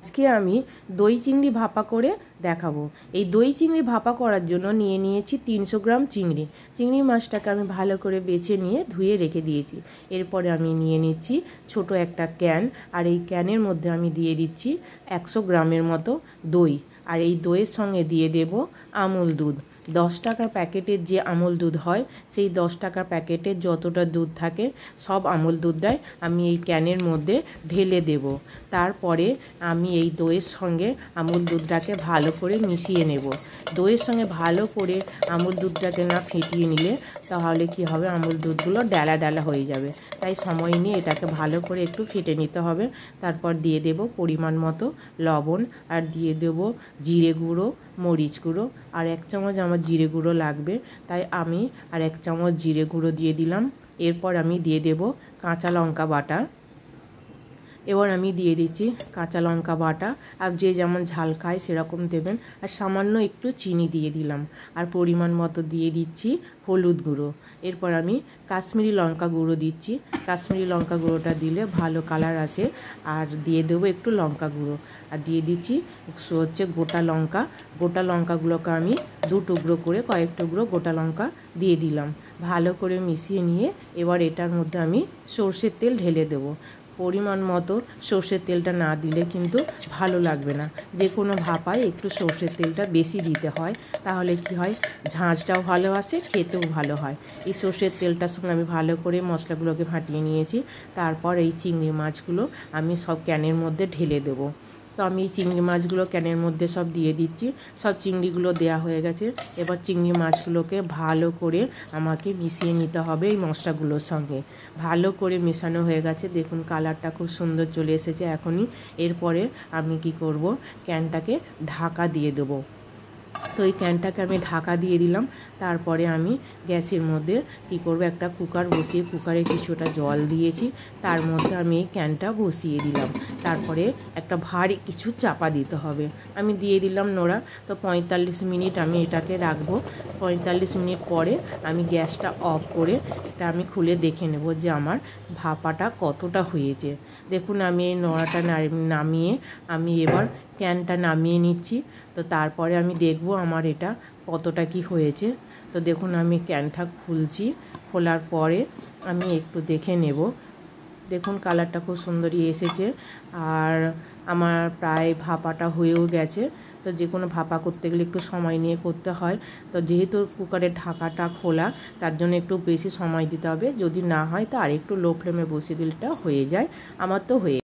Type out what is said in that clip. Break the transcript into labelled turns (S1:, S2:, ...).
S1: আজকে আমি দই চিংড়ি ভাপা করে দেখাবো। এই দই চিংড়ি ভাপা করার জন্য নিয়ে নিয়েছি 300 গ্রাম চিংড়ি। চিংড়ি মাছটাকে আমি ভালো করে বেছে নিয়ে ধুয়ে রেখে দিয়েছি। এরপরে আমি নিয়ে নিচ্ছি ছোট একটা ক্যান, আর এই ক্যানের মধ্যে আমি দিয়ে দিচ্ছি 100 গ্রামের মতো দই, আর এই দইয়ের সঙ্গে দিয়ে দেব আমুল দুধ। 10 টাকার প্যাকেটের যে আমুল দুধ হয়, সেই 10 টাকার প্যাকেটের যতটা দুধ থাকে সব আমুল দুধটাই আমি এই ক্যানের মধ্যে ঢেলে দেব। তারপরে আমি এই দইয়ের সঙ্গে আমুল দুধটাকে ভালো করে মিশিয়ে নেব। দইয়ের সঙ্গে ভালো করে আমুল দুধটাকে না ফেটিয়ে নিলে তাহলে কি হবে, আমুল দুধগুলো ডালা ডালা হয়ে যাবে। তাই সময় নিয়ে এটাকে ভালো করে একটু ফেটে নিতে হবে। তারপর দিয়ে দেব পরিমাণ মতো লবণ, আর দিয়ে দেব জিরে গুঁড়ো, মরিচ গুঁড়ো, আর 1 চামচ আমার জিরে গুঁড়ো লাগবে, তাই আমি আর 1 চামচ জিরে গুঁড়ো দিয়ে দিলাম। এরপর আমি দিয়ে দেব কাঁচা লঙ্কা বাটা। এবার আমি দিয়ে দিচ্ছি কাঁচা লঙ্কা বাটা, আর যে যেমন ঝাল খায় সেরকম দেবেন। আর সামান্য একটু চিনি দিয়ে দিলাম, আর পরিমাণ মতো দিয়ে দিচ্ছি হলুদ গুঁড়ো। এরপর আমি কাশ্মীরি লঙ্কা গুঁড়ো দিচ্ছি। কাশ্মীরি লঙ্কা গুঁড়োটা দিলে ভালো কালার আসে। আর দিয়ে দেবো একটু লঙ্কা গুঁড়ো, আর দিয়ে দিচ্ছি হচ্ছে গোটা লঙ্কা। গোটা লঙ্কাগুলোকে আমি 2 টুকরো করে কয়েক টুকরো গোটা লঙ্কা দিয়ে দিলাম। ভালো করে মিশিয়ে নিয়ে এবার এটার মধ্যে আমি সর্ষের তেল ঢেলে দেবো। পরিমাণ মতো সর্ষের তেলটা না দিলে কিন্তু ভালো লাগবে না। যে কোনো ভাপায় একটু সর্ষের তেলটা বেশি দিতে হয়, তাহলে কি হয়, ঝাঁঝটাও ভালো আসে, খেতেও ভালো হয়। এই সর্ষের তেলটার সঙ্গে আমি ভালো করে মশলাগুলোকে ফাটিয়ে নিয়েছি। তারপর এই চিংড়ি মাছগুলো আমি সব ক্যানের মধ্যে ঢেলে দেবো। তো আমি এই চিংড়ি মাছগুলো ক্যানের মধ্যে সব দিয়ে দিচ্ছি। সব চিংড়িগুলো দেয়া হয়ে গেছে। এবার চিংড়ি মাছগুলোকে ভালো করে আমাকে মিশিয়ে নিতে হবে এই মশলাগুলোর সঙ্গে। ভালো করে মেশানো হয়ে গেছে, দেখুন কালারটা খুব সুন্দর চলে এসেছে এখনই। এরপরে আমি কি করব, ক্যানটাকে ঢাকা দিয়ে দেবো। তো এই ক্যানটাকে আমি ঢাকা দিয়ে দিলাম। তারপরে আমি গ্যাসের মধ্যে কি করব, একটা কুকার বসিয়ে কুকারে কিছুটা জল দিয়েছি, তার মধ্যে আমি এই ক্যানটা বসিয়ে দিলাম। তারপরে একটা ভারী কিছু চাপা দিতে হবে। আমি দিয়ে দিলাম নোড়া। তো 45 মিনিট আমি এটাকে রাখবো। 45 মিনিট পরে আমি গ্যাসটা অফ করে এটা আমি খুলে দেখে নেব যে আমার ভাপাটা কতটা হয়েছে। দেখুন আমি এই নোড়াটা নামিয়ে আমি এবার ক্যানটা নামিয়ে নিচ্ছি। তো তারপরে আমি দেখব আমার এটা কতটা কি হয়েছে। তো দেখুন আমি ক্যানটা খুলছি। খোলার পরে আমি একটু দেখে নেব। দেখুন কালারটা খুব সুন্দরই এসেছে, আর আমার প্রায় ভাপাটা হয়েও গেছে। তো যে কোনো ভাপা করতে গেলে একটু সময় নিয়ে করতে হয়। তো যেহেতু কুকারের ঢাকাটা খোলা, তার জন্য একটু বেশি সময় দিতে হবে। যদি না হয় তো আর একটু লো ফ্লেমে বসিয়ে দিলেটা হয়ে যায়। আমার তো হয়ে